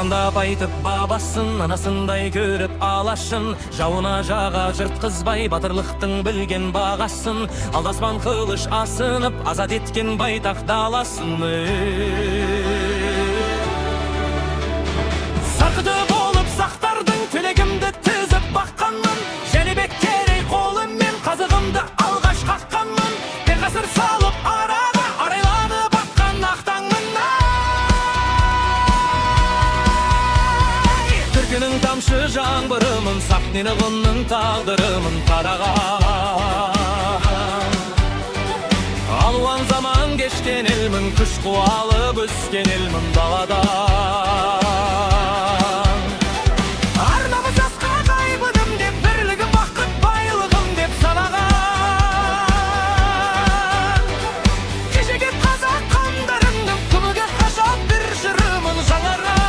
Армандап айтып бабасын, анасындай көріп алашын. Жауына жаға жыртқызбай батырлықтың білген бағасын. Алдаспан қылыш асынып, азат еткен байтақ даласын. Сақыды болып сақтардың тілегімді тізіп баққанмын. Жәнібек Керей қолыммен қазығымды алғаш қаққанмын. Бен ғасыр салып араға арайлады батқан ақтаңмын. Түркінің тамшы жаңбырымын, Сахнинығының тағдырымын қараған. Алуан заман кешкен елмін, күш қуалып өскен елмін даладан. Арнамы жасқа қайбыдым деп, бірлігім бақыт байлығым деп санаған. Кешегі қазақ қандарымның күніге қашап бір жырымын жаңарған.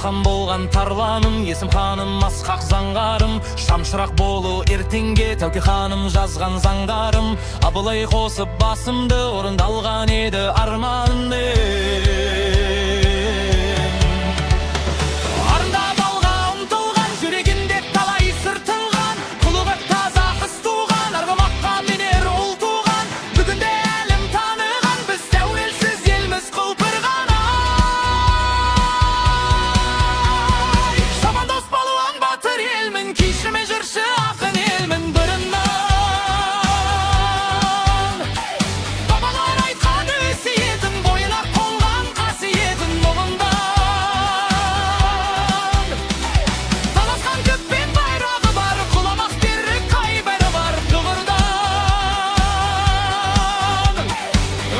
Хан болған тарланым, есім ханым асқақ заңғарым. Шамшырақ болу ертеңге Тәуке ханым жазған заңдарым. Абылай қосып басымды, орындалған еді арманым. Арындап алға ұмтылған, жүрегінде талай сыр тыңған. Құлығы таза қыз туған, арғымаққа менер ұл туған. Бүгінде әлім таныған, біз тәуелсіз елміз құлпырған. Кешірме жыршы ақын елмін бұрыннан. Бабалар айтқан өсиетін, бойына қонған қасиетін мұңындан. Таласқан көппен байрағы бар, құламақ берік қайбары бар тұғырдан.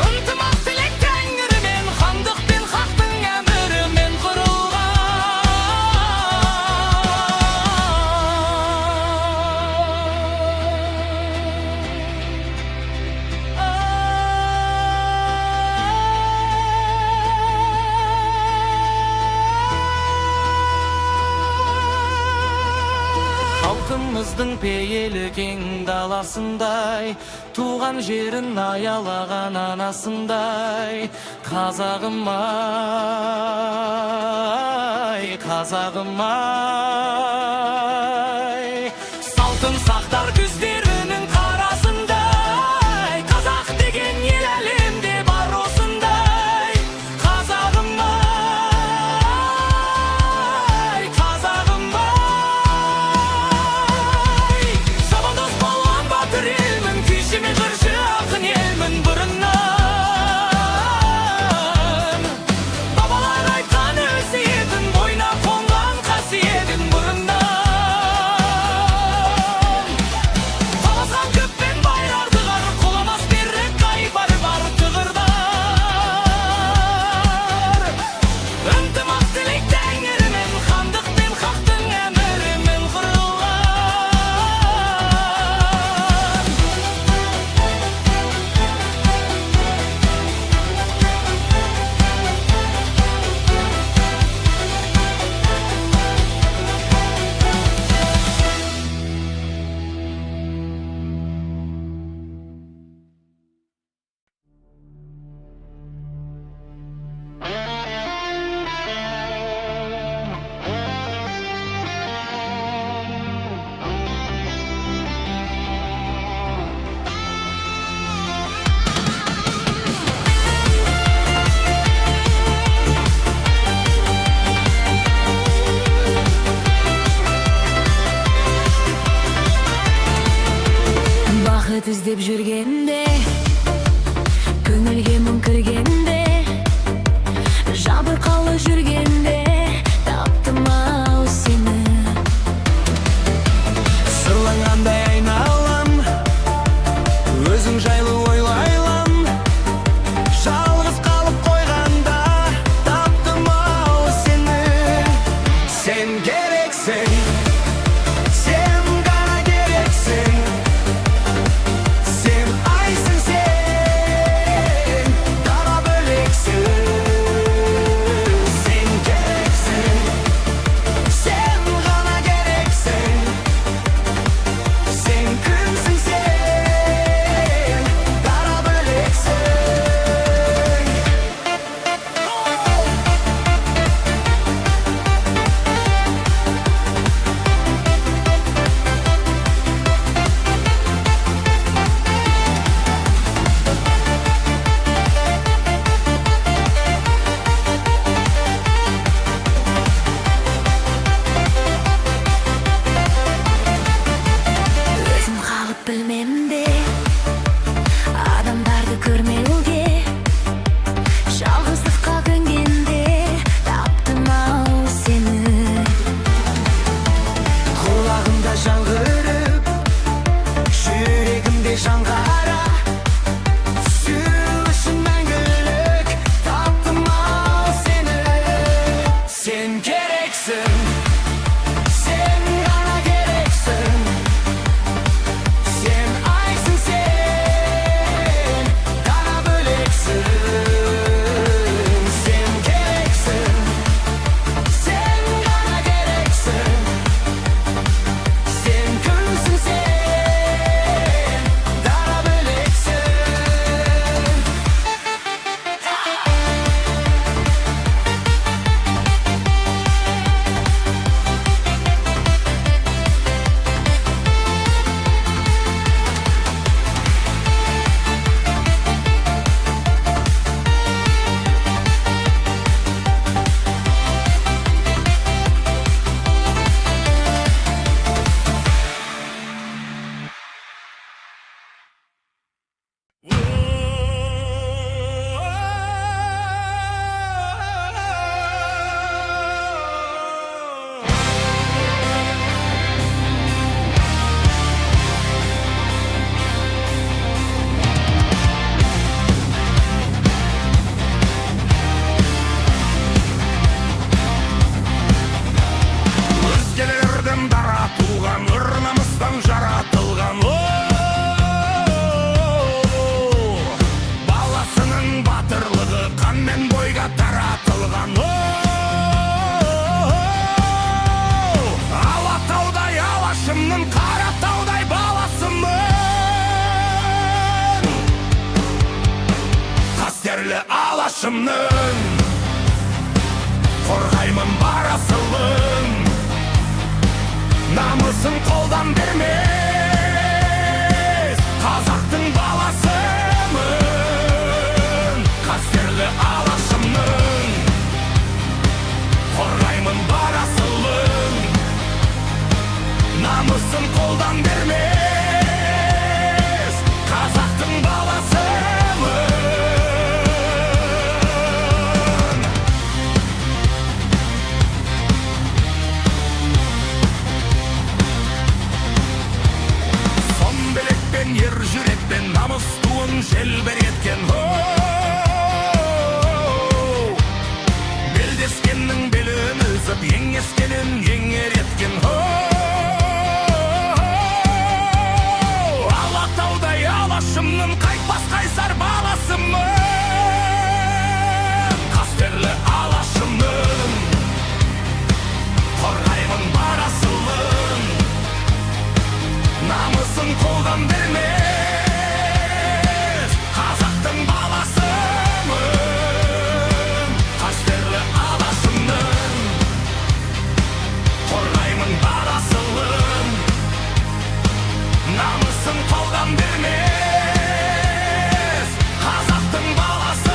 Ынтымақ тілек тәңірімен, хандық пен хақтың әмірімен құрылған. Халқымыздың пейілі кең даласындай, туған жерін аялаған анасындай. Қазағым ай, қазағым ай, салтын сақтар көздерінің қарасындай. Қазақ деген ел әлемде бар осындай. Қазағым ай, қазағым ай, жамандос болған батыр елмін, күйшіме жыршы ақын елмін бұрыннан. Бабалар айтқан өсиетін, бойына қонған қасиетін бұрыннан. Таласқан көппен байрарды ғар, құламас берік қайбары бар тұғырдар. Ынтымақ тілек тәңірімен, хандық пен хақтың әмірімен құрылған. Бақыт іздеп жүргенде, көңілге мұң кіргенде, жабырқаулы жүргенде, таптым ау сені. Сырланғандай айналам, өзің жайлы ойлайлам. Жалғыз қалып қойғанда, таптым ау сені. Сен керексің, сен ғана керексің. Сен айсың, сен дара бөлексің. алашымның, қорғаймын бар асылын. Намысын қолдан бермес, қазақтың баласымын. Қастерлі алашымның, қорғаймын бар асылын. Намысын қолдан бермес, қазақтың баласымын. Сон білекпен, ер жүрекпен намыс туын желбіреткен. Белдескеннің белін үзіп, еңескенін еңер еткен. Алатаудай алашымның, қайтпас қайсар баласымын. Қастерлі алашымның, қорғаймын бар асылын. Намысын қолдан бермес, қазақтың баласымын. Қастерлі алашымның, қорғаймын бар асылын. Намысын қолдан бермес, қазақтың баласымын.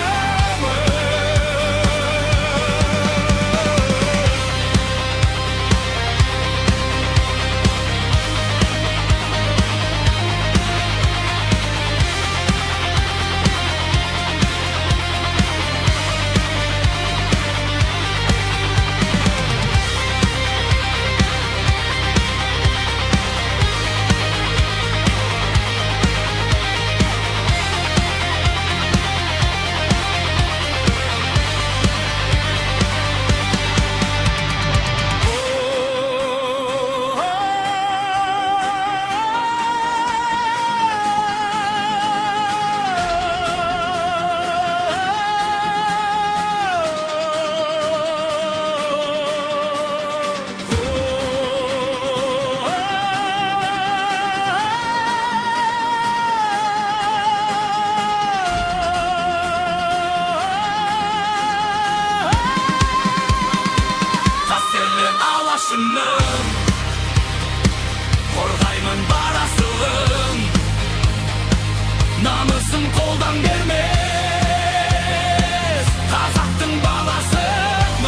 Қастерлі алашымның, қорғаймын бар асылын. Намысын қолдан бермес, қазақтың баласымын.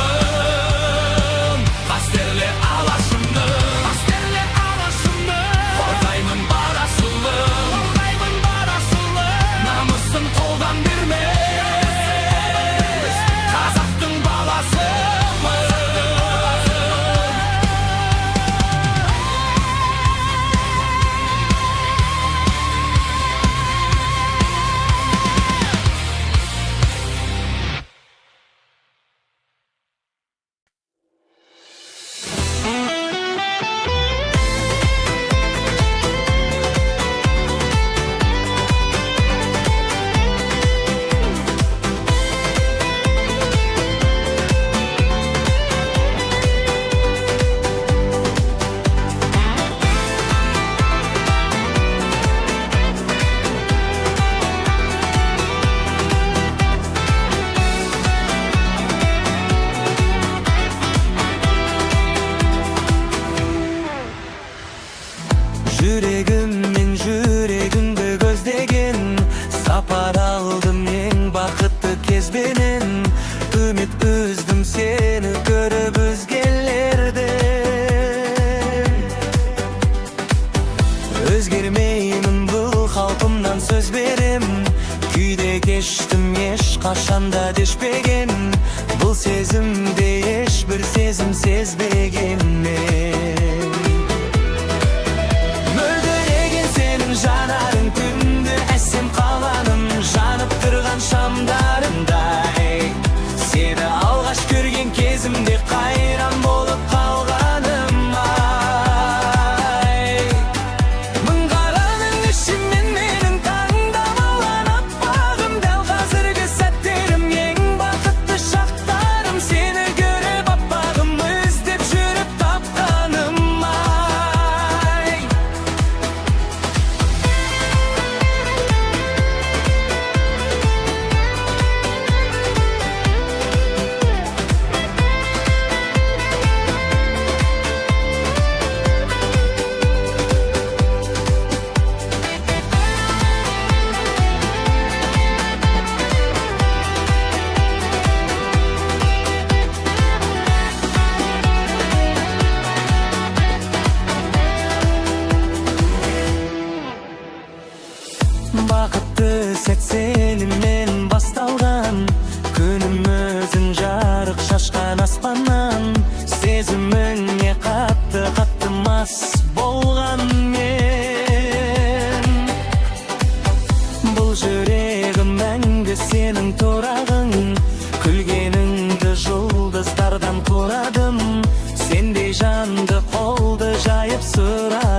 Қастерлі алашымның, қорғаймын бар асылын. Намысын қолдан бермес, қазақтың баласымын. Жүрегіммен жүрегіңді көздеген, сапар алдым ең бақытты кезбенен. Үміт үздім сені көріп өзгелерден. Өзгермеймін бұл қалпымнан сөз берем. Күйде кештім ешқашанда дешпеген. Бұл сезімде ешбір сезім сезбегенмен. Жанарың күнді әсем қаланым, жанып тұрған шамдарындай. Сені алғаш көрген кезімде қайран болып қалғаным ай. Мың қараның ішімен менің таңдап алған аппағым. Дәл қазіргі сәттерім ең бақытты шақтарым. Сені көріп аппағым, іздеп жүріп сәт сенімен басталған, күнім өзің жарық шашқан аспаннан, сезіміңе қатты мас болған мен. Бұл жүрегім мәңгі сенің тұрағың, күлгеніңді жұлдыздардан көрадым, сендей жанды қолды жайып сұра